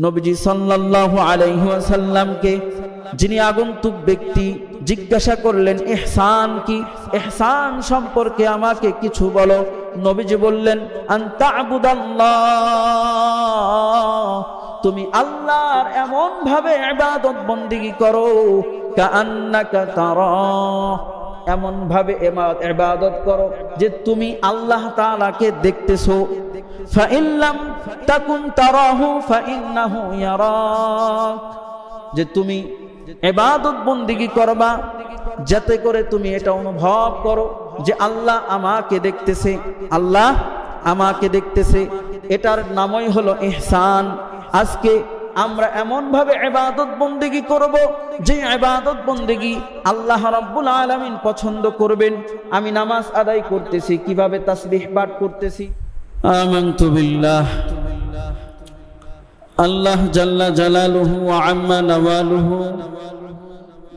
নবীজি সাল্লাল্লাহু আলাইহি ওয়াসাল্লামকে যিনি আগন্তুক ব্যক্তি জিজ্ঞাসা করলেন, ইহসান কি? ইহসান সম্পর্কে আমাকে কিছু বলো। নবীজি বললেন, আনতা আবুদাল্লাহ, তুমি আল্লাহর এমন ভাবে ইবাদত বন্দেগী করো, কাআন্নাকা তারা, এমন ভাবে ইবাদত করো যে তুমি আল্লাহ তাআলাকে দেখতেছো। ফাইন লাম তাকুন তারাহু ফাইন্নাহু ইয়ারাক, যে তুমি ইবাদত বন্দেগী করবা যাতে করে তুমি এটা অনুভব করো যে আল্লাহ আমাকে দেখতেছে, আল্লাহ আমাকে দেখতেছে। এটার নামই হলো ইহসান। আজকে আমরা এমন ভাবে ইবাদত বন্দেগী করব যে ইবাদত বন্দেগী আল্লাহ রাব্বুল আলামিন পছন্দ করবেন। আমি নামাজ আদায় করতেছি, কিভাবে তাসবিহ পাঠ করতেছি, আমানতু বিল্লাহ, আল্লাহ জাল্লা জালালুহু ওয়া আম্মা নওয়ালুহু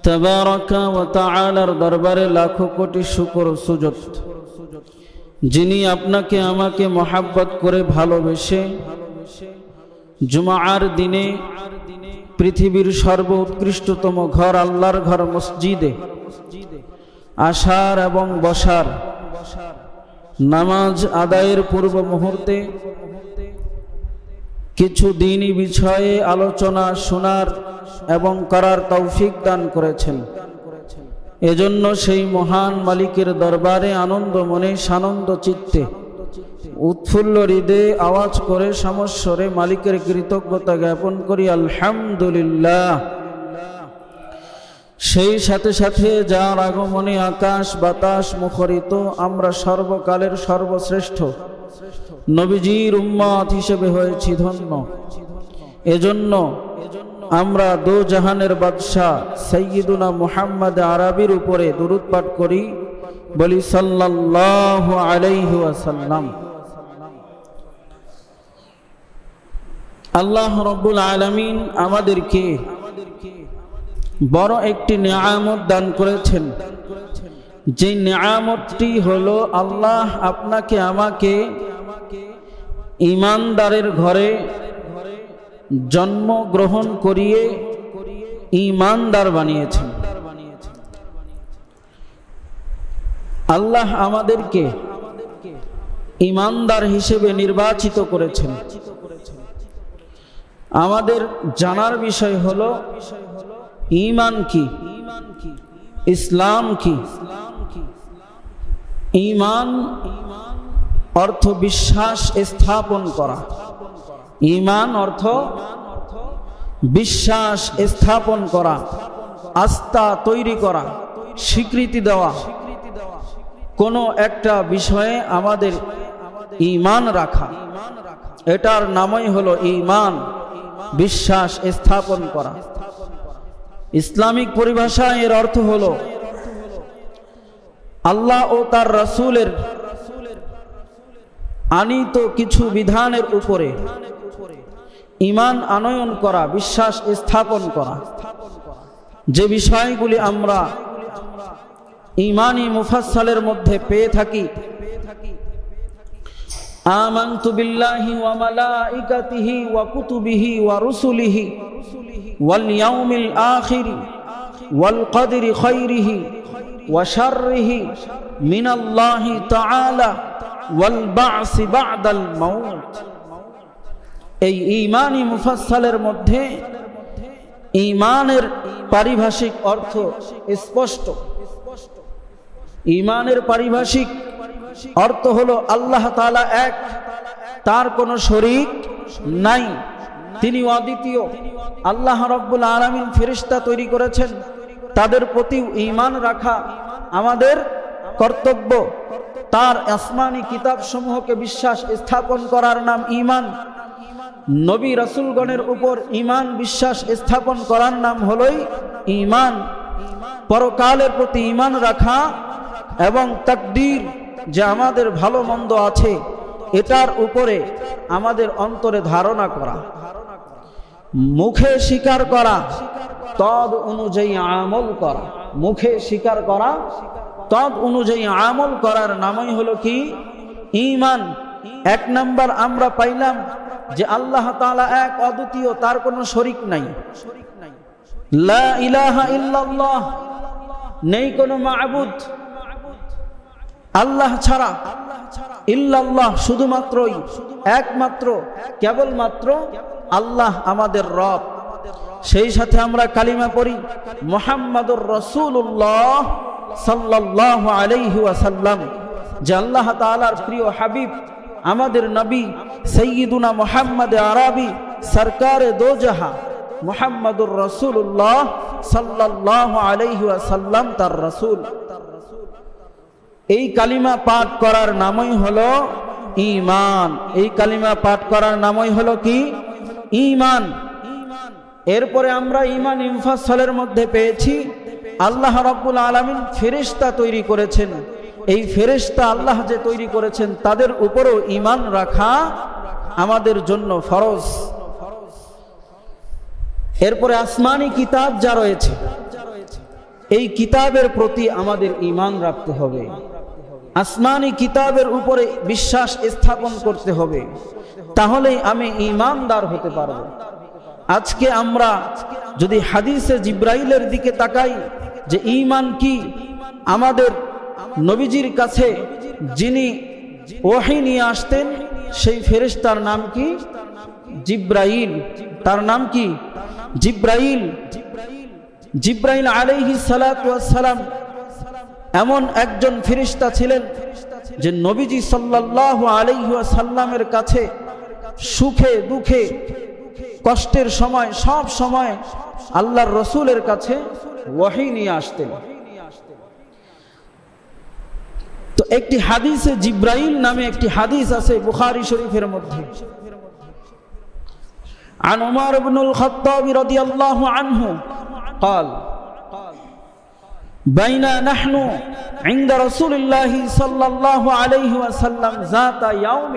তাবারাকা ওয়া তাআলার দরবারে লাখো কোটি শুকর ও সুজুদ, যিনি আপনাকে আমাকে মহব্বত করে ভালোবেসে জুমার দিনে পৃথিবীর সর্বোৎকৃষ্টতম ঘর আল্লাহর ঘর মসজিদে আসার এবং বসার, নামাজ আদায়ের পূর্ব মুহূর্তে কিছু দ্বীনি বিষয়ে আলোচনা শোনার এবং করার তৌফিক দান করেছেন। এজন্য সেই মহান মালিকের দরবারে আনন্দ মনে সানন্দ চিত্তে উৎফুল্ল হৃদয়ে আওয়াজ করে সমস্বরে মালিকের কৃতজ্ঞতা জ্ঞাপন করি, আলহামদুলিল্লাহ। সেই সাথে সাথে যার আগমনে আকাশ বাতাস মুখরিত, আমরা সর্বকালের সর্বশ্রেষ্ঠ নবীজির উম্মত হিসেবে হয়েছি ধন্য। এজন্য আমরা দো জাহানের বাদশাহ সাইয়্যিদুনা মুহাম্মদ আরবির উপরে দুরূদ পাঠ করি, বলি সাল্লাল্লাহু আলাইহি ওয়াসাল্লাম। আল্লাহ রাব্বুল আলামিন আমাদেরকে বড় একটি নিয়ামত দান করেছেন, যে নিয়ামতটি হলো আল্লাহ আপনাকে আমাকে ঈমানদারের ঘরে জন্মগ্রহণ করিয়ে ঈমানদার বানিয়েছেন। আল্লাহ আমাদেরকে ঈমানদার হিসেবে নির্বাচিত করেছেন। আমাদের জানার বিষয় হলো ঈমান কি, ইসলাম কি। ঈমান অর্থ বিশ্বাস স্থাপন করা, ঈমান অর্থ বিশ্বাস স্থাপন করা, আস্থা তৈরি করা, স্বীকৃতি দেওয়া। কোনো একটা বিষয়ে আমাদের ঈমান রাখা, এটার নামই হলো ঈমান, বিশ্বাস স্থাপন করা। ইসলামিক পরিভাষায় এর অর্থ হলো আল্লাহ ও তার রাসূলের আনিত কিছু বিধানের উপরে ঈমান আনয়ন করা, বিশ্বাস স্থাপন করা। যে বিষয়গুলি আমরা ঈমানি মুফাসসালের মধ্যে পেয়ে থাকি, আমানতু বিল্লাহি ওয়া মালাইকাতিহি ওয়া কুতুবিহি ওয়া রুসুলিহি ওয়াল ইয়াউমিল আখির ওয়াল কদরি খাইরিহি ওয়া শাররিহি মিনাল্লাহি তাআলা ওয়াল বা'সি বা'দাল মাউত। এই ঈমানি মুফাসসালের মধ্যে ঈমানের পারিভাষিক অর্থ স্পষ্ট। ঈমানের পারিভাষিক অর্থ হলো আল্লাহ তাআলা এক, তার কোনো শরীক নাই, তিনি অদ্বিতীয়। আল্লাহ রাব্বুল আলামিন ফেরেশতা তৈরি করেছেন, তাদের প্রতি ঈমান রাখা আমাদের কর্তব্য। তার আসমানি কিতাব সমূহকে বিশ্বাস স্থাপন করার নাম ঈমান। নবী রাসূলগণের উপর ঈমান বিশ্বাস স্থাপন করার নাম হলোই ঈমান। পরকালের প্রতি ঈমান রাখা এবং তাকদীর, যে আমাদের ভালো মন্দ আছে, এটার উপরে আমাদের অন্তরে ধারণা করা, মুখে স্বীকার করা, তদ অনুযায়ী আমল করা। মুখে স্বীকার করা, তদ অনুযায়ী আমল করার নামই হলো কি? ঈমান। এক নাম্বার আমরা পাইলাম যে আল্লাহ তাআলা এক, অদ্বিতীয়, তার কোনো শরীক নাই। লা ইলাহা ইল্লাল্লাহ, নেই কোনো মাবুদ আল্লাহ ছাড়া। ইল্লাল্লাহ, শুধুমাত্রই, একমাত্র, কেবলমাত্র আল্লাহ আমাদের রব। সেই সাথে আমরা কালিমা পড়ি মুহাম্মাদুর রাসূলুল্লাহ সাল্লাল্লাহু আলাইহি ওয়াসাল্লাম, যে আল্লাহ তাআলার প্রিয় হাবিব আমাদের নবী সাইয়্যিদুনা মুহাম্মদ আরবি সরকারে দো জাহাঁ মুহাম্মাদুর রাসূলুল্লাহ সাল্লাল্লাহু আলাইহি ওয়াসাল্লাম তার রাসূল। এই কালিমা পাঠ করার নামই হলো ঈমান। এই কালিমা পাঠ করার নামই হলো কি? ঈমান। এরপরে আমরা ঈমান ইনফাসলের মধ্যে পেয়েছি আল্লাহ রাব্বুল আলামিন ফেরেশতা তৈরি করেছেন। এই ফেরেশতা আল্লাহ যে তৈরি করেছেন তাদের উপরও ঈমান রাখা আমাদের জন্য ফরজ। এরপরে আসমানি কিতাব যা রয়েছে, এই কিতাবের প্রতি আমাদের ঈমান রাখতে হবে। আসমানি কিতাবের উপরে বিশ্বাস স্থাপন করতে হবে, তাহলেই আমি ঈমানদার হতে পারবো। আজকে আমরা যদি হাদিসে জিব্রাইলের দিকে তাকাই যে ঈমান কি, আমাদের নবীজির কাছে যিনি ওহী নিয়ে আসতেন সেই ফেরেশতার নাম কি? জিব্রাইল। তার নাম কি? জিব্রাইল। জিব্রাইল আলাইহিস সালাতু ওয়াস সালাম এমন একজন ফেরেশতা ছিলেন যে নবীজি সাল্লাল্লাহু আলাইহি ওয়াসাল্লামের কাছে সুখে দুঃখে কষ্টের সময় সব সময় আল্লাহর রাসূলের কাছে ওহী নিয়ে আসতেন। তো একটি হাদিসে জিব্রাইল নামে একটি হাদিস আছে বুখারী শরীফের মধ্যে। عن عمر بن الخطاب رضي الله عنه قال بين نحن عند رسول الله صلى الله عليه وسلم ذات يوم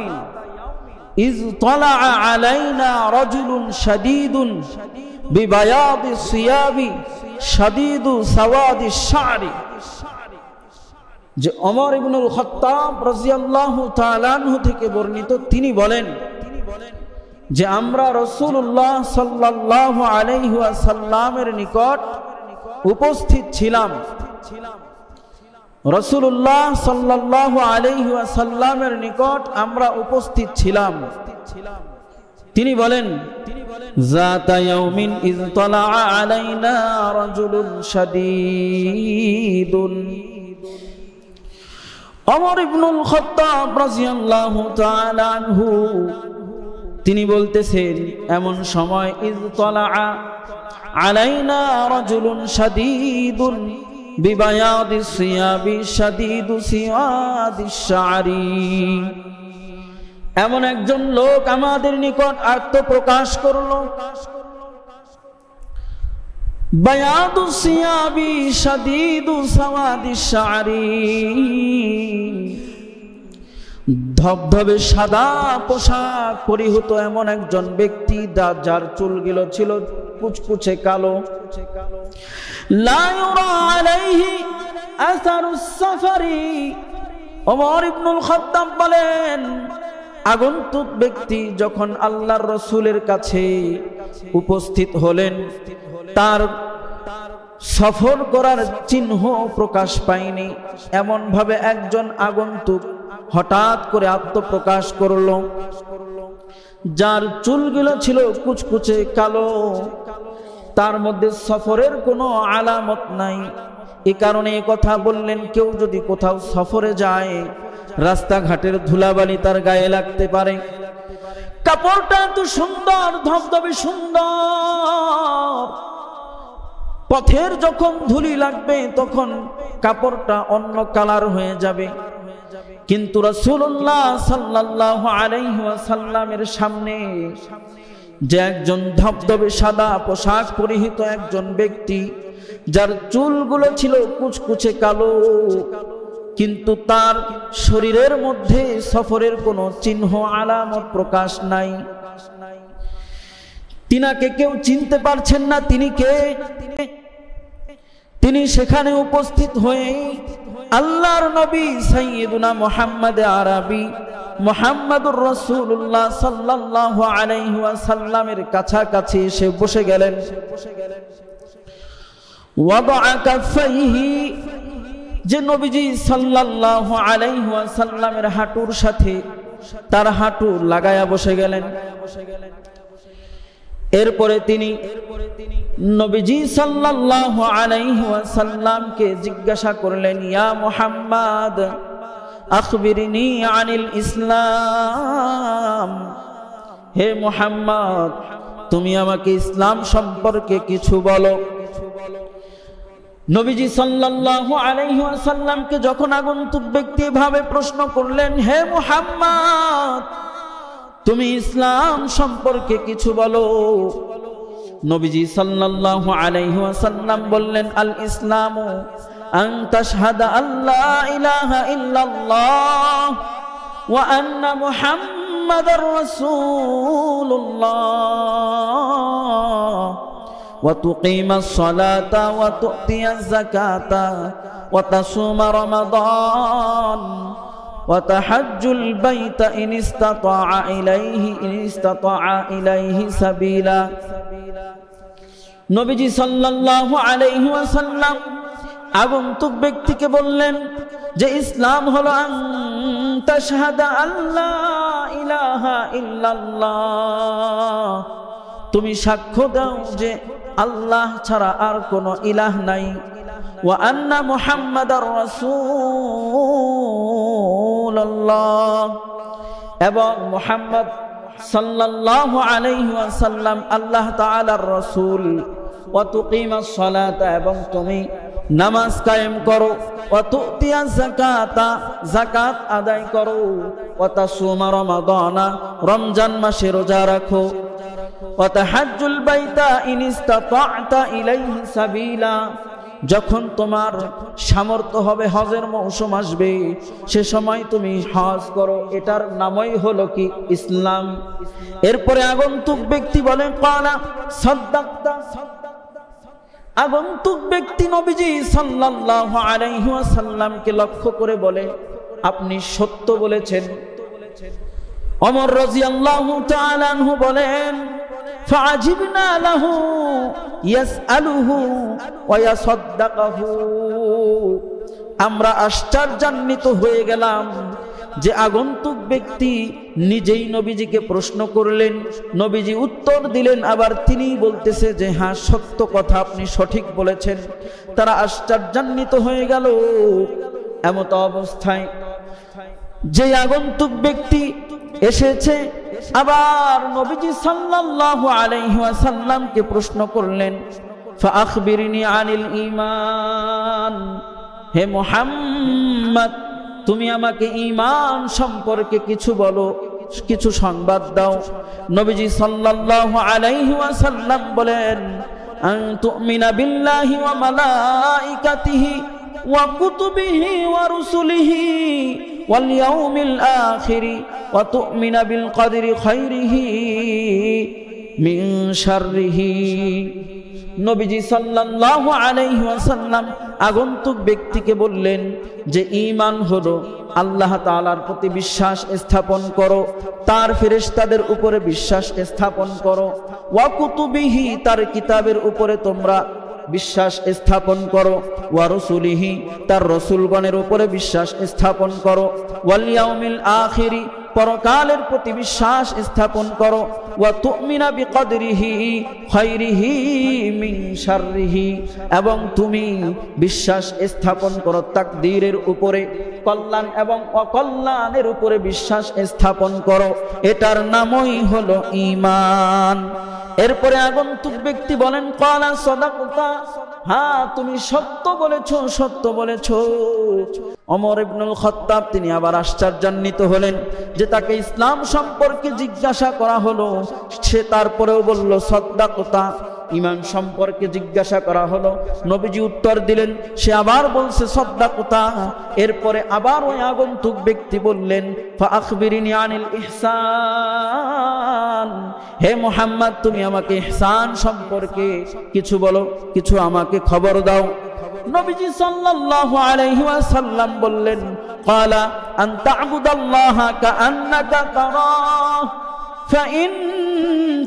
إذ طلع علينا رجل شديد ببياض الثياب شديد سواد الشعر। যে ওমর ইবনুল খাত্তাব রাদিয়াল্লাহু তাআলা আনহু থেকে বর্ণিত, তিনি বলেন যে আমরা রাসূলুল্লাহ সাল্লাল্লাহু আলাইহি ওয়াসাল্লামের নিকট উপস্থিত ছিলাম। রাসূলুল্লাহ সাল্লাল্লাহু আলাইহি ওয়াসাল্লামের নিকট আমরা উপস্থিত ছিলাম। তিনি বলেন যাতা ইয়াউমিন ইয তালা আলাইনা রাজুলুন শাদীদুন। ওমর ইবনুল খাত্তাব রাদিয়াল্লাহু তাআলা আনহু তিনি বলতেছেন, এমন সময় ইয তালা আলাইনা রাজুলুন শাদীদুন বিবায়াদিস সিয়াবি শাদীদু সিওয়াদিশ শা'রি। এমন একজন লোক আমাদের নিকট আত্মপ্রকাশ করলো। বায়াদুস সিয়াবি শাদীদু সাওয়াদিশ শা'রি, ধবধবে সাদা পোশাক পরিহিত এমন একজন ব্যক্তি যার চুলগুলো ছিল কুচকুচে কালো। লা ইউরা আলাইহি আসারুস সাফারি। ওমর ইবনুল খাত্তাব বলেন, আগন্তুক ব্যক্তি যখন আল্লাহর রাসূলের কাছে উপস্থিত হলেন, তার সফর করার চিহ্ন প্রকাশ পায়নি। এমন ভাবে একজন আগন্তুক হঠাৎ করে আত্মপ্রকাশ করলো, যার চুলগুলো ছিল কুচকুচে কালো, তার মধ্যে সফরের কোনো আলামত নাই। এই কারণে এই কথা বললেন, কেউ যদি কোথাও সফরে যায় রাস্তাঘাটের ধুলাবালি তার গায়ে লাগতে পারে। কাপড়টা এত সুন্দর, ধবধবে সুন্দর, পথের যখন ধুলি লাগবে তখন কাপড়টা অন্য কালার হয়ে যাবে। কিন্তু রাসূলুল্লাহ সাল্লাল্লাহু আলাইহি ওয়াসাল্লামের সামনে যে একজন ধবধবে সাদা পোশাক পরিহিত একজন ব্যক্তি, যার চুলগুলো ছিল কুচকুচে কালো, কিন্তু তার শরীরের মধ্যে সফরের কোনো চিহ্ন আলামত প্রকাশ নাই, তিনাকে কেউ চিনতে পারছেন না তিনি কে। তিনি সেখানে উপস্থিত হয়ে আল্লাহর নবী সাইয়্যিদুনা মুহাম্মদ আরবি মুহাম্মাদুর রাসূলুল্লাহ সাল্লাল্লাহু আলাইহি ওয়াসাল্লামের কাছাকাছি এসে বসে গেলেন। ওয়াদাআ কাফাইহি, যে নবীজি সাল্লাল্লাহু আলাইহি ওয়াসাল্লামের হাঁটুর সাথে তার হাঁটু লাগায়া বসে গেলেন। এরপরে তিনি নবীজি সাল্লাল্লাহু আলাইহি ওয়াসাল্লামকে জিজ্ঞাসা করলেন, ইয়া মুহাম্মদ আখবিরনি আনিল ইসলাম, হে মুহাম্মদ তুমি আমাকে ইসলাম সম্পর্কে কিছু বলো। নবীজি সাল্লাল্লাহু আলাইহি ওয়াসাল্লামকে যখন আগন্তুক ব্যক্তি ভাবে প্রশ্ন করলেন, হে মুহাম্মদ তুমি ইসলাম সম্পর্কে কিছু বলো, নবীজি সাল্লাল্লাহু আলাইহি ওয়াসাল্লাম বললেন, আল ইসলামু আন তাশহাদা আল্লা ইলাহা ইল্লাল্লাহ ওয়া আন্না মুহাম্মাদার রাসূলুল্লাহ ওয়া তুকিমাস সালাতা ওয়া তু'তিয়াজ যাকাতা ওয়া তাসুমা রমাদান ওয়া তাহাজ্জুল বাইতা ইন ইসতাতা'a ইলাইহি সাবিলা। নবীজি সাল্লাল্লাহু আলাইহি ওয়াসাল্লাম আগন্তুক ব্যক্তিকে বললেন যে ইসলাম হলো আন তাশহাদা আল্লা ইলাহা ইল্লাল্লাহ, তুমি সাক্ষ্য দাও যে আল্লাহ ছাড়া আর কোনো ইলাহ নাই, ওয়া আন্না মুহাম্মাদার রাসূলুল্লাহ, এবং মুহাম্মদ সাল্লাল্লাহু আলাইহি ওয়াসাল্লাম আল্লাহ তাআলার রাসূল, ওয়া তুকিমাস সালাতা, এবং তুমি নামাজ কায়েম করো, ওয়া তু'তিয়াজ যাকাতা, যাকাত আদায় করো, ওয়া তাসুমা রমাদানা, রমজান মাসে রোজা রাখো, ওয়া তাহাজ্জুল বাইতা ইন ইসতাতা'তা ইলাইহি সাবিলা, যখন তোমার সামর্থ্য হবে হজের মৌসুম আসবে সে সময় তুমি হজ করো, এটার নামই হলো কি ইসলাম। এরপরে আগন্তুক ব্যক্তি বলেন, ক্বালা সাদ্দাকতা, আগন্তুক ব্যক্তি নবীজি সাল্লাল্লাহু আলাইহি ওয়াসাল্লামকে লক্ষ্য করে বলে, আপনি সত্য বলেছেন। ওমর রাদিয়াল্লাহু তাআলা আনহু বলেন, ফাআজিবনা লাহু ইয়াসআলুহু ওয়া ইয়াসাদ্দাকুহু, আমরা আশ্চর্যান্বিত হয়ে গেলাম যে আগন্তুক ব্যক্তি নিজেই নবীজিকে প্রশ্ন করলেন, নবীজি উত্তর দিলেন, আবার তিনি বলতেছে যে হ্যাঁ সত্য কথা, আপনি সঠিক বলেছেন। তারা আশ্চর্যান্বিত হয়ে গেল। এমত অবস্থায় যে আগন্তুক ব্যক্তি এসেছে আবার নবীজি সাল্লাল্লাহু আলাইহি ওয়াসাল্লামকে প্রশ্ন করলেন, ফাআখবিরনি আনিল ঈমান, হে মুহাম্মদ তুমি আমাকে ঈমান সম্পর্কে কিছু বলো, কিছু সংবাদ দাও। নবীজি সাল্লাল্লাহু আলাইহি ওয়াসাল্লাম বলেন, আন তুমিনা বিল্লাহি ওয়া মালাইকাতিহি ওয়া কুতুবিহি ওয়া রুসুলিহি ওয়াল ইয়াউমিল আখিরি ওয়া তুমিনা বিল কদরি খাইরিহি মিন শাররিহি। নবীজি সাল্লাল্লাহু আলাইহি ওয়াসাল্লাম আগন্তুক ব্যক্তিকে বললেন যে ঈমান হলো আল্লাহ তাআলার প্রতি বিশ্বাস স্থাপন করো, তার ফেরেশতাদের উপরে বিশ্বাস স্থাপন করো, ওয়া কুতুবিহি তার কিতাবের উপরে তোমরা বিশ্বাস স্থাপন করো, ওয়া রাসূলিহি তার রাসূলগণের উপরে বিশ্বাস স্থাপন করো, ওয়াল ইয়াউমিল আখিরি পরকালের প্রতি বিশ্বাস স্থাপন করো, ওয়া তুমিনা বিকদরিহি খাইরিহি মিন শাররিহি, এবং তুমি বিশ্বাস স্থাপন করো তাকদীরের উপরে, কল্যাণ এবং অকল্যাণের উপরে বিশ্বাস স্থাপন করো, এটার নামই হলো ঈমান। এরপরে আগন্তুক ব্যক্তি বলেন, ক্বালা সাদাকতা, হ্যাঁ তুমি সত্য বলেছো, সত্য বলেছো। ওমর ইবনুল খাত্তাব তিনি আবার আশ্চর্যান্বিত হলেন যে তাকে ইসলাম সম্পর্কে জিজ্ঞাসা করা হলো, সে তারপরেও বলল সাদাকতা, ঈমান সম্পর্কে জিজ্ঞাসা করা হলো, নবীজি উত্তর দিলেন, সে আবার বলছে সাদাকতা। এরপরে আবার ওই আগন্তুক ব্যক্তি বললেন, ফাআখবিরনি আনিল ইহসান, হে মুহাম্মদ তুমি আমাকে ইহসান সম্পর্কে কিছু বলো, কিছু আমাকে খবর দাও। নবীজি সাল্লাল্লাহু আলাইহি ওয়াসাল্লাম বললেন, ক্বালা আন তা'বুদাল্লাহা কাআন্নাকা তারাহ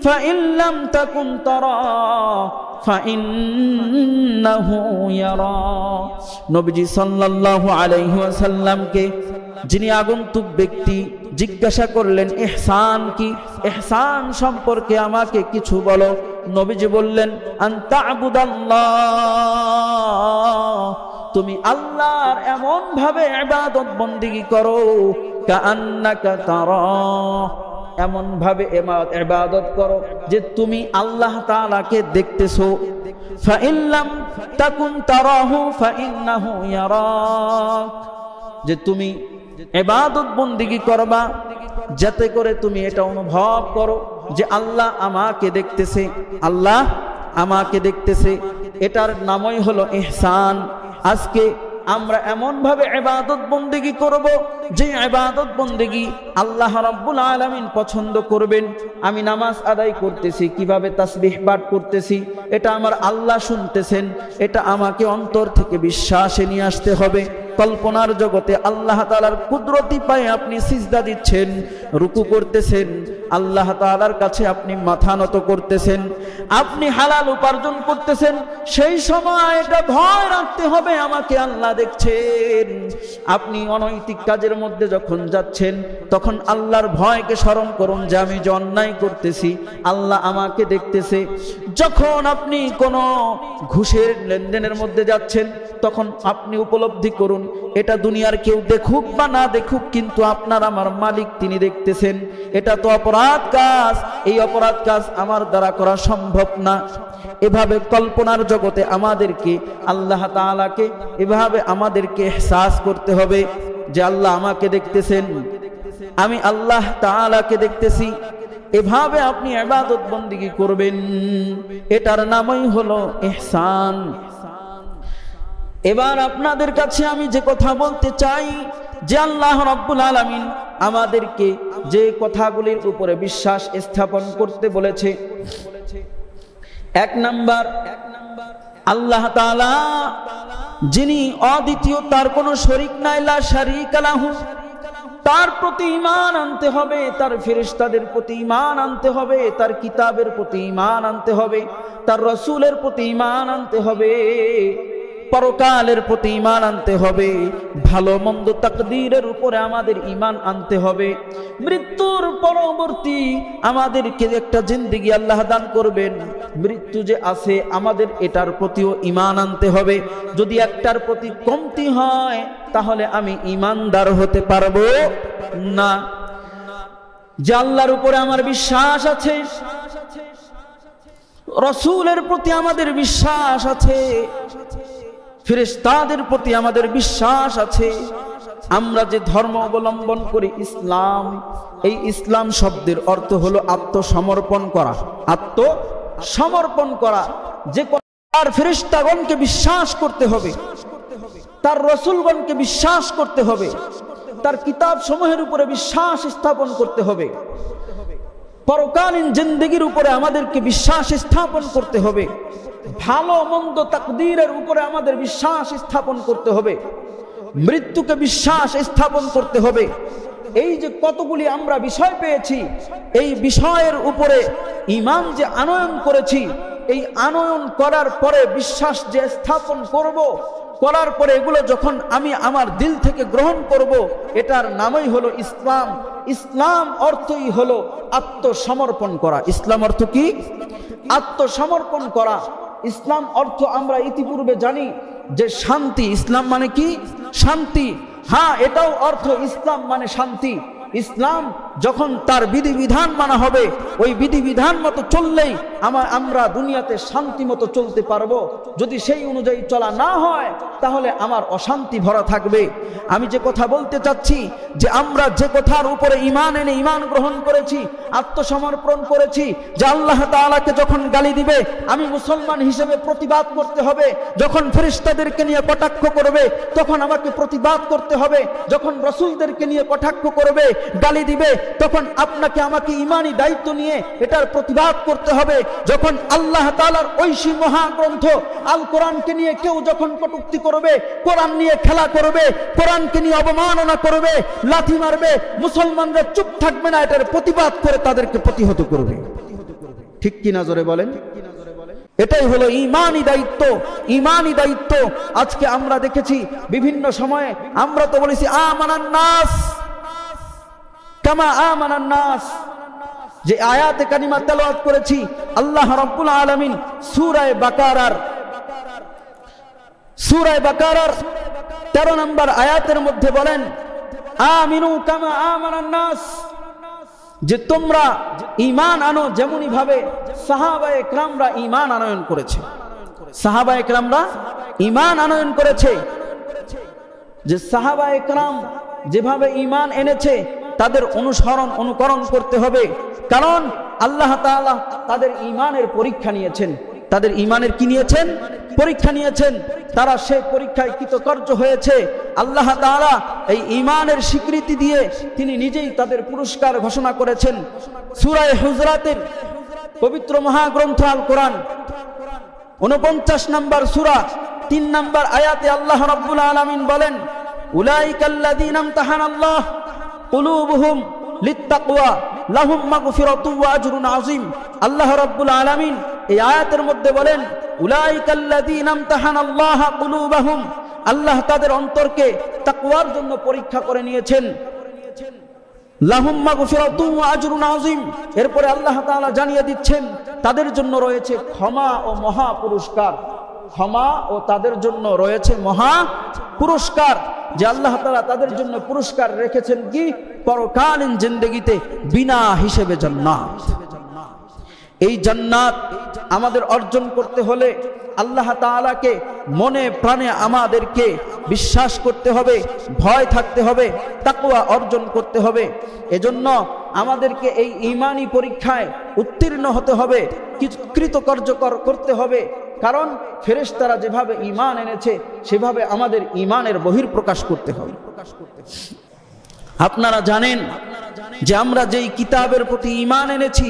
ফাইন লাম তাকুন তারাহ ফাইন্নাহু ইয়ারাক। নবীজি সাল্লাল্লাহু আলাইহি ওয়াসাল্লামকে যিনি আগন্তুক ব্যক্তি জিজ্ঞাসা করলেন ইহসান কি, ইহসান সম্পর্কে আমাকে কিছু বলো। নবীজি বললেন আন তা'বুদাল্লাহ, তুমি আল্লাহর এমন ভাবে ইবাদত বন্দেগী করো কাআন্নাকা তারাহ, এমন ভাবে ইবাদত করো যে তুমি আল্লাহ তাআলাকে দেখতেছো। ফাইন লাম তাকুন তারাহু ফাইন্নাহু ইয়ারাক, যে তুমি ইবাদত বন্দেগী করবা যাতে করে তুমি এটা অনুভব করো যে আল্লাহ আমাকে দেখতেছে, আল্লাহ আমাকে দেখতেছে। এটার নামই হলো ইহসান। আজকে আমরা এমন ভাবে ইবাদত বন্দেগী করব যে ইবাদত বন্দেগী আল্লাহ রাব্বুল আলামিন পছন্দ করবেন। আমি নামাজ আদায় করতেছি, কিভাবে তাসবিহ পাঠ করতেছি এটা আমার আল্লাহ শুনতেছেন, এটা আমাকে অন্তর থেকে বিশ্বাসে নিয়ে আসতে হবে। কল্পনার জগতে আল্লাহ তাআলার কুদরতি পায়ে আপনি সিজদা দিচ্ছেন, রুকু করতেছেন, আল্লাহ তাআলার কাছে আপনি মাথা নত করতেছেন, আপনি হালাল উপার্জন করতেছেন, সেই সময় এটা ভয় রাখতে হবে আমাকে আল্লাহ দেখছেন। আপনি অনৈতিক কাজের মধ্যে যখন যাচ্ছেন তখন আল্লাহর ভয়কে স্মরণ করুন যে আমি যে অন্যায় করতেছি আল্লাহ আমাকে দেখতেছে। যখন আপনি কোনো ঘুষের লেনদেনের মধ্যে যাচ্ছেন তখন আপনি উপলব্ধি করুন এটা দুনিয়ার কেউ দেখুক বা না দেখুক কিন্তু আপনার আমার মালিক তিনি দেখতেছেন। এটা তো অপরাধ কাজ, এই অপরাধ কাজ আমার দ্বারা করা সম্ভব না। এভাবে কল্পনার জগতে আমাদেরকে আল্লাহ তাআলাকে এভাবে আমাদেরকে ইহসাস করতে হবে যে আল্লাহ আমাকে দেখতেছেন, আমি আল্লাহ তাআলাকে দেখতেছি। এভাবে আপনি ইবাদত বন্দেগী করবেন, এটার নামই হলো ইহসান। এবার আপনাদের কাছে আমি যে কথা বলতে চাই যে আল্লাহ রাব্বুল আলামিন আমাদেরকে যে কথাগুলির উপরে বিশ্বাস স্থাপন করতে বলেছে, এক নাম্বার আল্লাহ তাআলা যিনি অদ্বিতীয়, তার কোনো শরীক নাই, লা শারীকা লাহু, তার প্রতি ঈমান আনতে হবে, তার ফেরেশতাদের প্রতি ঈমান আনতে হবে, তার কিতাবের প্রতি ঈমান আনতে হবে, তার রাসূলের প্রতি ঈমান আনতে হবে, পরকালের প্রতি ঈমান আনতে হবে, ভালো মন্দ তাকদীরের উপরে আমাদের ঈমান আনতে হবে। মৃত্যুর পরবর্তী আমাদেরকে একটা জিন্দেগি আল্লাহ দান করবেন, মৃত্যু যে আছে আমাদের এটার প্রতিও ঈমান আনতে হবে। যদি একটার প্রতি কমতি হয় তাহলে আমি ঈমানদার হতে পারবো না। যে আল্লাহর উপরে আমার বিশ্বাস আছে, রাসূলের প্রতি আমাদের বিশ্বাস আছে, ফেরেশতাদের প্রতি আমাদের বিশ্বাস আছে, আমরা যে ধর্ম অবলম্বন করি ইসলাম, এই ইসলাম শব্দের অর্থ হলো আত্মসমর্পণ করা। আত্মসমর্পণ করা, যে তার ফেরেশতাগণকে বিশ্বাস করতে হবে, তার রাসূলগণকে বিশ্বাস করতে হবে, তার কিতাব সমূহের উপরে বিশ্বাস স্থাপন করতে হবে, পরকালীন জিন্দেগির উপরে আমাদেরকে বিশ্বাস স্থাপন করতে হবে, ভালো মন্দ তাকদীরের উপরে আমাদের বিশ্বাস স্থাপন করতে হবে, মৃত্যুকে বিশ্বাস স্থাপন করতে হবে। এই যে কতগুলি আমরা বিষয় পেয়েছি, এই বিষয়ের উপরে ঈমান যে আনয়ন করেছি, এই আনয়ন করার পরে বিশ্বাস যে স্থাপন করব, করার পরে এগুলো যখন আমি আমার দিল থেকে গ্রহণ করব, এটার নামই হলো ইসলাম। ইসলাম অর্থই হলো আত্মসমর্পণ করা। ইসলাম অর্থ কি? আত্মসমর্পণ করা। ইসলাম অর্থ আমরা ইতিপূর্বে জানি যে শান্তি। ইসলাম মানে কি? শান্তি। হ্যাঁ, এটাও অর্থ ইসলাম মানে শান্তি। ইসলাম যখন তার বিধিবিধান মানা হবে, ওই বিধিবিধান মতো চললেই আমরা দুনিয়াতে শান্তি মতো চলতে পারবো। যদি সেই অনুযায়ী চলা না হয় তাহলে আমার অশান্তি ভরা থাকবে। আমি যে কথা বলতে চাচ্ছি যে আমরা যে কথার উপরে ঈমান এনে ঈমান গ্রহণ করেছি, আত্মসমর্পণ করেছি, যে আল্লাহ তাআলাকে যখন গালি দিবে আমি মুসলমান হিসেবে প্রতিবাদ করতে হবে, যখন ফেরেশতাদেরকে নিয়ে কটাক্ষ করবে তখন আমাকে প্রতিবাদ করতে হবে, যখন রাসূলদেরকে নিয়ে কটাক্ষ করবে গালি দিবে তখন আপনাকে আমাকে ঈমানি দায়িত্ব নিয়ে এটার প্রতিবাদ করতে হবে। যখন আল্লাহ তাআলার ঐশী মহাগ্রন্থ আল কোরআনকে নিয়ে কেউ যখন কটূক্তি করবে, কোরআন নিয়ে খেলা করবে, কোরআনকে নিয়ে অবমাননা করবে, লাথি মারবে, মুসলমানরা চুপ থাকবে না, এটার প্রতিবাদ করে তাদেরকে প্রতিহত করবে। ঠিক কি না জোরে বলেন? এটাই হলো ঈমানি দায়িত্ব। ঈমানি দায়িত্ব আজকে আমরা দেখেছি বিভিন্ন সময়ে, আমরা তো বলেছি আমানান নাস কামা আমানান নাস, যে আয়াতে কারিমা তেলাওয়াত করেছি আল্লাহ রাব্বুল আলামিন সূরা বাকারার 13 নম্বর আয়াতের মধ্যে বলেন আমিনু কামা আমানান নাস, যে তোমরা ঈমান আনো যেমনি ভাবে সাহাবায়ে কেরামরা ঈমান আনয়ন করেছে। সাহাবায়ে কেরামরা ঈমান আনয়ন করেছে, যে সাহাবায়ে কেরাম যেভাবে ঈমান এনেছে তাদের অনুকরণ করতে হবে। কারণ আল্লাহ তাআলা তাদের ঈমানের পরীক্ষা নিয়েছেন। তাদের ঈমানের কি নিয়েছেন? পরীক্ষা নিয়েছেন। তারা সেই পরীক্ষায় কৃতকার্য হয়েছে। আল্লাহ তাআলা এই ঈমানের স্বীকৃতি দিয়ে তিনি নিজেই তাদের পুরস্কার ঘোষণা করেছেন। সূরা হুজরাতের পবিত্র মহাগ্রন্থ আল কোরআন 49 নম্বর সূরা 3 নম্বর আয়াতে আল্লাহ রাব্বুল আলামিন বলেন উলাইকাল্লাযীনা ইমতাহানাল্লাহ কুলুবুহুম লিত্তাকওয়া লাহুম মাগফিরাতু ওয়া আজরুন আযীম। আল্লাহ রাব্বুল আলামিন এই আয়াতের মধ্যে বলেন উলাইকাল্লাযীনা ইমতাহানাল্লাহ কুলুবাহুম, আল্লাহ তাদের অন্তরকে তাকওয়ার জন্য পরীক্ষা করে নিয়েছেন। লাহুম মাগফিরাতু ওয়া আজরুন আযীম, এরপরে আল্লাহ তাআলা জানিয়ে দিচ্ছেন তাদের জন্য রয়েছে ক্ষমা ও মহা পুরস্কার। ক্ষমা ও তাদের জন্য রয়েছে মহা পুরস্কার, যে আল্লাহ তাআলা তাদের জন্য পুরস্কার রেখেছেন কি? পরকালীন জিন্দেগিতে বিনা হিসেবে জান্নাত। এই জান্নাত আমাদের অর্জন করতে হলে আল্লাহ তাআলাকে মনে প্রাণে আমাদেরকে বিশ্বাস করতে হবে, ভয় থাকতে হবে, তাকওয়া অর্জন করতে হবে। এজন্য আমাদেরকে এই ঈমানি পরীক্ষায় উত্তীর্ণ হতে হবে, কৃতকার্য করতে হবে। কারণ ফেরেশতারা যেভাবে ঈমান এনেছে সেভাবে আমাদের ঈমানের বহিঃপ্রকাশ করতে হবে। আপনারা জানেন যে আমরা যেই কিতাবের প্রতি ঈমান এনেছি,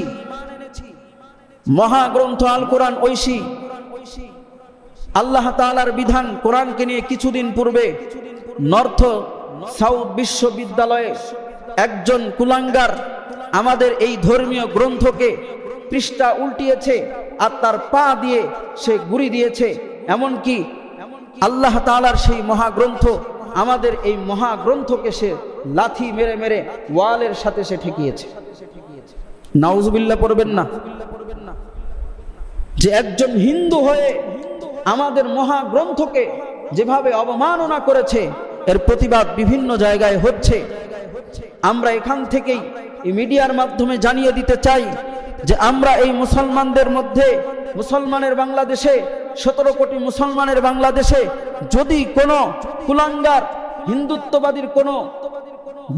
মহাগ্রন্থ আল কোরআন ঐশী আল্লাহ তাআলার বিধান, কোরআনকে নিয়ে কিছুদিন পূর্বে নর্থ সাউথ বিশ্ববিদ্যালয়ে একজন কুলাঙ্গার আমাদের এই ধর্মীয় গ্রন্থকে পৃষ্ঠা উল্টিয়েছে আর তার পা দিয়ে সে গুড়ি দিয়েছে। এমনকি আল্লাহ তাআলার সেই মহাগ্রন্থ, আমাদের এই মহাগ্রন্থকে সে লাথি মেরে মেরে ওয়ালের সাথে সে ঠেকিয়েছে। নাউজুবিল্লাহ পড়বেন না? যে একজন হিন্দু হয়ে আমাদের মহাগ্রন্থকে যেভাবে অবমাননা করেছে, এর প্রতিবাদ বিভিন্ন জায়গায় হচ্ছে। আমরা এখান থেকেই এই মিডিয়ার মাধ্যমে জানিয়ে দিতে চাই যে আমরা এই মুসলমানদের মধ্যে, মুসলমানের বাংলাদেশে 17 কোটি মুসলমানের বাংলাদেশে যদি কোনো কুলাঙ্গার হিন্দুত্ববাদীর কোনো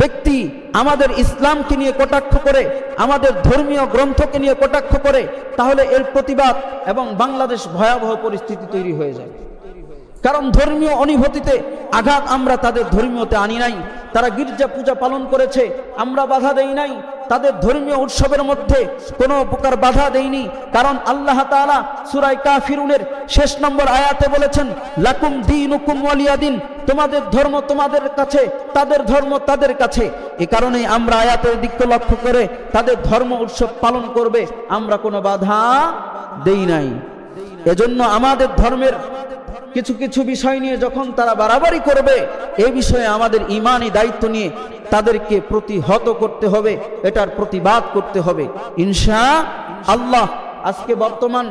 ব্যক্তি আমাদের ইসলামকে নিয়ে কটাক্ষ করে, আমাদের ধর্মীয় গ্রন্থকে নিয়ে কটাক্ষ করে, তাহলে এর প্রতিবাদ এবং বাংলাদেশ ভয়াবহ পরিস্থিতি তৈরি হয়ে যায়। কারণ ধর্মীয় অনুভূতিতে আঘাত আমরা তাদের ধর্মীয়তে আনি নাই। তারা গির্জা পূজা পালন করেছে, আমরা বাধা দেই নাই। তাদের ধর্মীয় উৎসবের মধ্যে কোনো প্রকার বাধা দেইনি। কারণ আল্লাহ তাআলা সূরা কাফিরুনের শেষ নম্বর আয়াতে বলেছেন লাকুম দীনুকুম ওয়ালিয়া দিন, তোমাদের ধর্ম তোমাদের কাছে, তাদের ধর্ম তাদের কাছে। এই কারণেই আমরা আয়াতের দিকে লক্ষ্য করে তাদের ধর্ম উৎসব পালন করবে আমরা কোনো বাধা দেই নাই। এজন্য আমাদের ধর্মের কিছু কিছু বিষয় নিয়ে যখন তারা বাড়াবাড়ি করবে, এই বিষয়ে আমাদের ঈমানি দায়িত্ব নিয়ে তাদেরকে প্রতিহত করতে হবে, এটার প্রতিবাদ করতে হবে ইনশাআল্লাহ। আজকে বর্তমান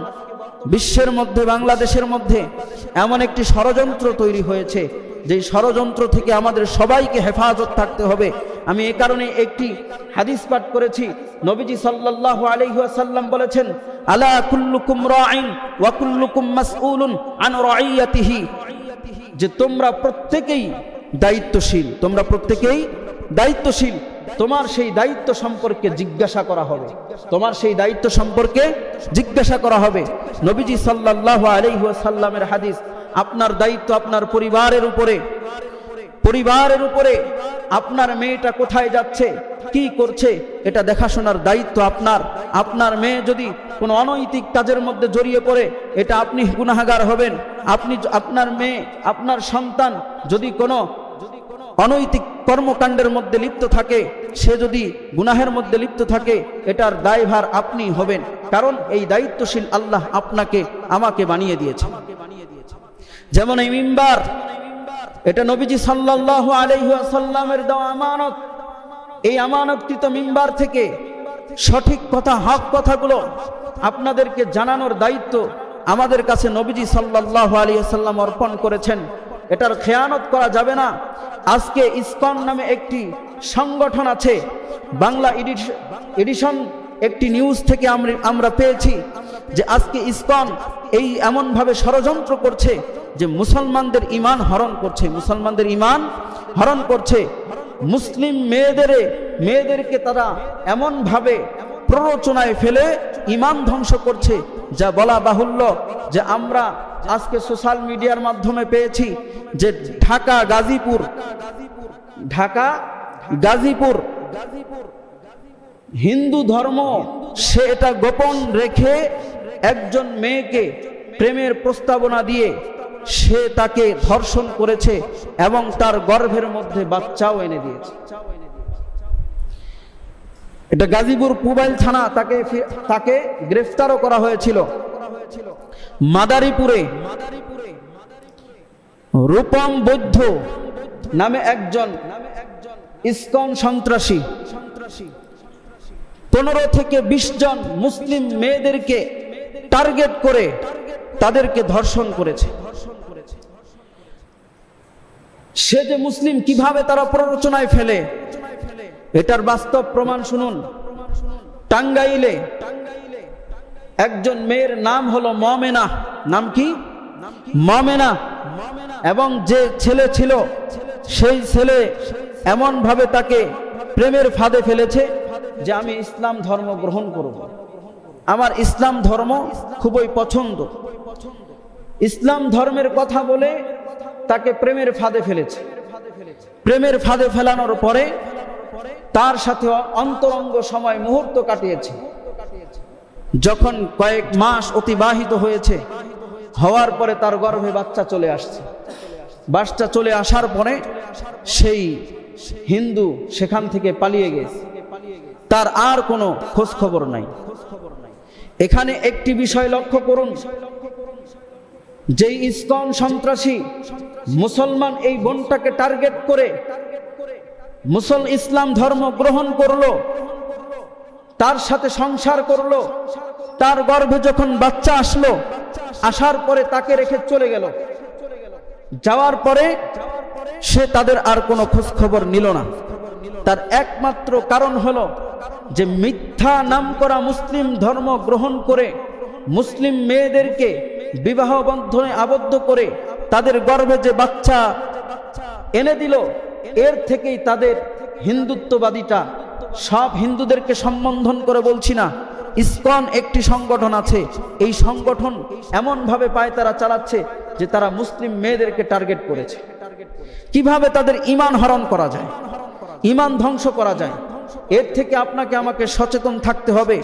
বিশ্বের মধ্যে, বাংলাদেশের মধ্যে এমন একটি ষড়যন্ত্র তৈরি হয়েছে, যে ষড়যন্ত্র থেকে আমাদের সবাইকে হেফাজত থাকতে হবে। আমি এই কারণে একটি হাদিস পাঠ করেছি। নবীজি সাল্লাল্লাহু আলাইহি ওয়াসাল্লাম বলেছেন আলা কুল্লুকুম রাঈন ওয়া কুল্লুকুম মাসউলুন আন রাইয়াতিহি, যে তোমরা প্রত্যেকেই দায়িত্বশীল, তোমরা প্রত্যেকেই দায়িত্বশীল। তোমার সেই দায়িত্ব সম্পর্কে জিজ্ঞাসা করা হবে, তোমার সেই দায়িত্ব সম্পর্কে জিজ্ঞাসা করা হবে। নবীজি সাল্লাল্লাহু আলাইহি ওয়াসাল্লামের হাদিস, আপনার দায়িত্ব আপনার পরিবারের উপরে, পরিবারের উপরে আপনার মেয়েটা কোথায় যাচ্ছে, কি করছে, এটা দেখাশোনার দায়িত্ব আপনার। আপনার মেয়ে যদি কোনো অনৈতিক কাজের মধ্যে জড়িয়ে পড়ে, এটা আপনি গুনাহগার হবেন। আপনার মেয়ে, আপনার সন্তান যদি কোনো অনৈতিক কর্মকাণ্ডের মধ্যে লিপ্ত থাকে, সে যদি গুনাহের মধ্যে লিপ্ত থাকে, এটার দায়ভার আপনি হবেন। কারণ এই দায়িত্বশীল আল্লাহ আপনাকে আমাকে বানিয়ে দিয়েছে। যেমন এই মিম্বার, এটা নবীজি সাল্লাল্লাহু আলাইহি ওয়াসাল্লামের দেওয়া আমানত। এই আমানতকৃত মিম্বার থেকে সঠিক কথা, হক কথাগুলো আপনাদেরকে জানানোর দায়িত্ব আমাদের কাছে নবীজি সাল্লাল্লাহু আলাইহি ওয়াসাল্লাম অর্পণ করেছেন। এটার খেয়ানত করা যাবে না। আজকে ইসকন নামে একটি সংগঠন আছে, বাংলা এডিশন একটি নিউজ থেকে আমরা পেয়েছি যে আজকে ইসকন এই এমনভাবে ষড়যন্ত্র করছে যে মুসলমানদের ঈমান হরণ করছে, মুসলমানদের ঈমান হরণ করছে। মুসলিম মেয়েদেরকে তারা এমনভাবে প্ররোচনায় ফেলে ঈমান ধ্বংস করছে, যা বলা বাহুল্য। যে আমরা আজকে সোশ্যাল মিডিয়ার মাধ্যমে পেয়েছি যে ঢাকা গাজীপুর হিন্দু ধর্ম, সে এটা গোপন রেখে একজন মেয়েকে প্রেমের প্রস্তাবনা দিয়ে সে তাকে ধর্ষণ করেছে এবং তার গর্ভের মধ্যে বাচ্চাও এনে দিয়েছে। এটা গাজীপুর পুবাইল থানা, তাকে গ্রেফতারও করা হয়েছিল। মাদারীপুরে রূপম বৌদ্ধ নামে একজন ইসকন সন্ত্রাসী 15 থেকে 20 জন মুসলিম মেয়েদেরকে টার্গেট করে তাদেরকে ধর্ষণ করেছে। সে যে মুসলিম, কিভাবে তারা প্ররোচনায় ফেলে, এটার বাস্তব প্রমাণ শুনুন। টাঙ্গাইলে একজন মেয়ের নাম হলো মমেনা। নাম কি? মমেনা। এবং যে ছেলে ছিল, সেই ছেলে এমন ভাবে তাকে প্রেমের ফাঁদে ফেলেছে যে আমি ইসলাম ধর্ম গ্রহণ করব, আমার ইসলাম ধর্ম খুবই পছন্দ। ইসলাম ধর্মের কথা বলে তাকে প্রেমের ফাঁদে ফেলেছে। প্রেমের ফাঁদে ফেলানোর পরে তার সাথে অন্তরঙ্গ সময় মুহূর্ত কাটিয়েছে। যখন কয়েক মাস অতিবাহিত হয়েছে, হওয়ার পরে তার গর্ভে বাচ্চা চলে আসছে। বাচ্চা চলে আসার পরে সেই হিন্দু সেখান থেকে পালিয়ে গেছে, তার আর কোনো খোঁজ খবর নাই। এখানে একটি বিষয় লক্ষ্য করুন, যেই ইসকন সন্ত্রাসী মুসলমান এই বোনটাকে টার্গেট করে ইসলাম ধর্ম গ্রহণ করলো, তার সাথে সংসার করলো, তার গর্ভে যখন বাচ্চা আসলো, আসার পরে তাকে রেখে চলে গেল। যাওয়ার পরে সে তাদের আর কোনো খোঁজ খবর নিল না। তার একমাত্র কারণ হলো যে মিথ্যা নাম করা মুসলিম ধর্ম গ্রহণ করে মুসলিম মেয়েদেরকে বিবাহ বন্ধনে আবদ্ধ করে তাদের গর্ভে যে বাচ্চা এনে দিল, এর থেকেই তাদের হিন্দুত্ববাদীটা, সব হিন্দুদেরকে সম্বোধন করে বলছি না, ইসকন একটি সংগঠন আছে, এই সংগঠন এমন ভাবে পায়তারা চালাচ্ছে যে তারা মুসলিম মেয়েদেরকে টার্গেট করেছে। কিভাবে তাদের ঈমান হরণ করা যায়, ঈমান ধ্বংস করা যায়, এর থেকে আপনাকে আমাকে সচেতন থাকতে হবে।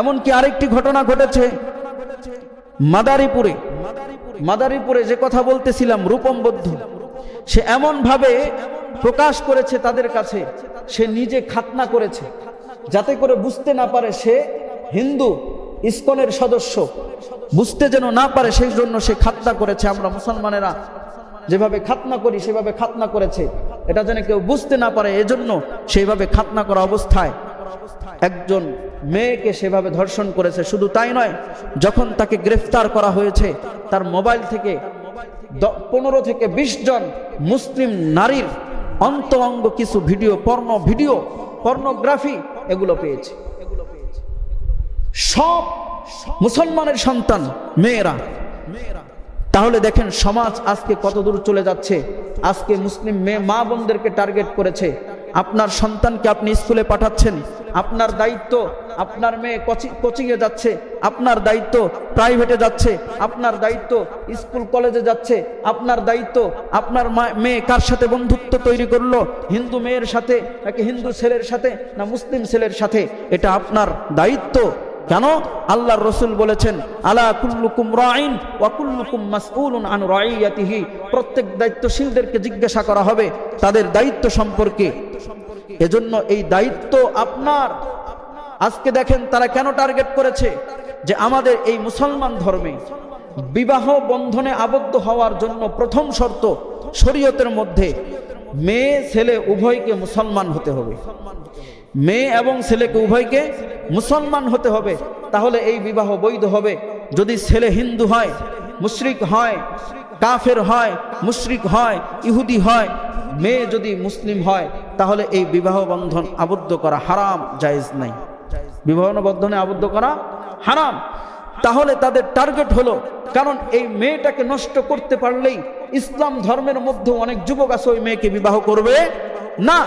এমনকি আরেকটি ঘটনা ঘটেছে মাদারীপুরে, যে কথা বলতেছিলাম, রূপম বৌদ্ধ, সে এমন ভাবে প্রকাশ করেছে তাদের কাছে, সে নিজে খাতনা করেছে যাতে করে বুঝতে না পারে সে হিন্দু ইসকনের সদস্য, বুঝতে যেন না পারে সেই জন্য সে খাতনা করেছে। আমরা মুসলমানেরা যেভাবে খাতনা করি সেভাবে খাতনা করেছে, এটা যেন কেউ বুঝতে না পারে, এজন্য সেইভাবে খাতনা করা অবস্থায় একজন মেয়েকে সেভাবে ধর্ষণ করেছে। শুধু তাই নয়, যখন তাকে গ্রেফতার করা হয়েছে, তার মোবাইল থেকে 15 থেকে 20 জন মুসলিম নারীর অন্তরঙ্গ কিছু পর্নোগ্রাফি এগুলো পেয়েছে। সব মুসলমানের সন্তান মেয়েরা। তাহলে দেখেন সমাজ আজকে কত দূর চলে যাচ্ছে। আজকে মুসলিম মেয়ে মা বোনদেরকে টার্গেট করেছে। আপনার সন্তানকে আপনি স্কুলে পাঠাচ্ছেন, আপনার দায়িত্ব, আপনার মেয়ে কোচিংয়ে যাচ্ছে, আপনার দায়িত্ব প্রাইভেটে যাচ্ছে, আপনার দায়িত্ব স্কুল কলেজে যাচ্ছে, আপনার দায়িত্ব আপনার মেয়ে কার সাথে বন্ধুত্ব তৈরি করলো, হিন্দু মেয়ের সাথে নাকি হিন্দু ছেলের সাথে না মুসলিম ছেলের সাথে, এটা আপনার দায়িত্ব। কেন? আল্লাহর রাসূল বলেছেন, আলা কুল্লুকুম রাঈন ওয়া কুল্লুকুম মাসউলুন আন রাইয়াতিহি, প্রত্যেক দায়িত্বশীলদেরকে জিজ্ঞাসা করা হবে তাদের দায়িত্ব সম্পর্কে। এজন্য এই দায়িত্ব আপনার। আজকে দেখেন তারা কেন টার্গেট করেছে যে আমাদের এই মুসলমান ধর্মে বিবাহ বন্ধনে আবদ্ধ হওয়ার জন্য প্রথম শর্ত শরীয়তের মধ্যে মেয়ে ছেলে উভয়কে মুসলমান হতে হবে। মেয়ে এবং ছেলেকে উভয়কে মুসলমান হতে হবে, তাহলে এই বিবাহ বৈধ হবে। যদি ছেলে হিন্দু হয়, মুশরিক হয়, কাফের হয়, মুশরিক হয়, ইহুদি হয়, মেয়ে যদি মুসলিম হয়, তাহলে এই বিবাহ বন্ধন আবদ্ধ করা হারাম, জায়েজ নাই। বিবাহ বন্ধনে আবদ্ধ করা হারাম। তাহলে তাদের টার্গেট হলো, কারণ এই মেয়েটাকে নষ্ট করতে পারলেই ইসলাম ধর্মের মধ্যে অনেক যুবক আছে ওই মেয়েকে বিবাহ করবে না,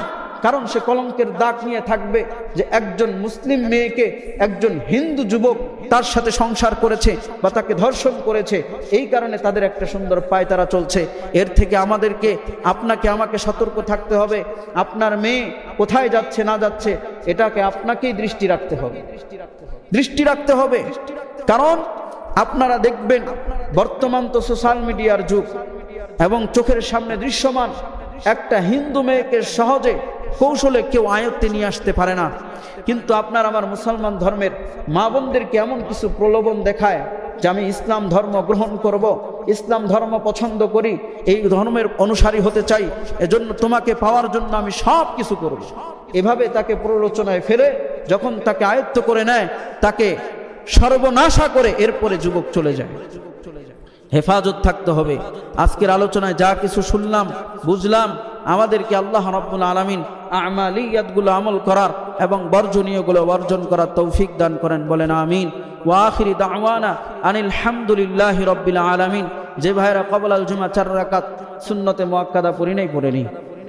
কারণ সে কলঙ্কের দাগ নিয়ে থাকবে যে একজন মুসলিম মেয়েকে একজন হিন্দু যুবক তার সাথে সংসার করেছে বা তাকে ধর্ষণ করেছে। এই কারণে তাদের একটা সুন্দর পায়তারা চলছে। এর থেকে আমাদেরকে, আপনাকে আমাকে সতর্ক থাকতে হবে। আপনার মেয়ে কোথায় যাচ্ছে না যাচ্ছে এটাকে আপনাকেই দৃষ্টি রাখতে হবে, দৃষ্টি রাখতে হবে। কারণ আপনারা দেখবেন বর্তমান তো সোশ্যাল মিডিয়ার যুগ, এবং চোখের সামনে দৃশ্যমান একটা হিন্দু মেয়েকে সহজে কৌশলে কেউ আয়ত্তে নিয়ে আসতে পারে না। কিন্তু আপনার আমার মুসলমান ধর্মের মা বোনদেরকে এমন কিছু প্রলোভন দেখায় যে আমি ইসলাম ধর্ম গ্রহণ করব, ইসলাম ধর্ম পছন্দ করি, এই ধর্মের অনুসারী হতে চাই, এজন্য তোমাকে পাওয়ার জন্য আমি সব কিছু করব। এভাবে তাকে প্ররোচনায় ফেলে যখন তাকে আয়ত্ত করে নেয়, তাকে সর্বনাশা করে এরপরে যুবক চলে যায়। হেফাজত থাকতে হবে। আজকের আলোচনায় যা কিছু শুনলাম বুঝলাম, আমাদেরকে আল্লাহ রাব্বুল আলামিন আমালিয়াতগুলো আমল করার এবং বর্জনীয়গুলো বর্জন করার তৌফিক দান করেন, বলেন আমিন। ওয়া আখিরি দাওয়ানা আনিল হামদুলিল্লাহি রাব্বিল আলামিন। যে ভাইরা ক্বাবলাল জুমা 4 রাকাত সুন্নতে মুআক্কাদা পড়ি নাই, পড়ে নি।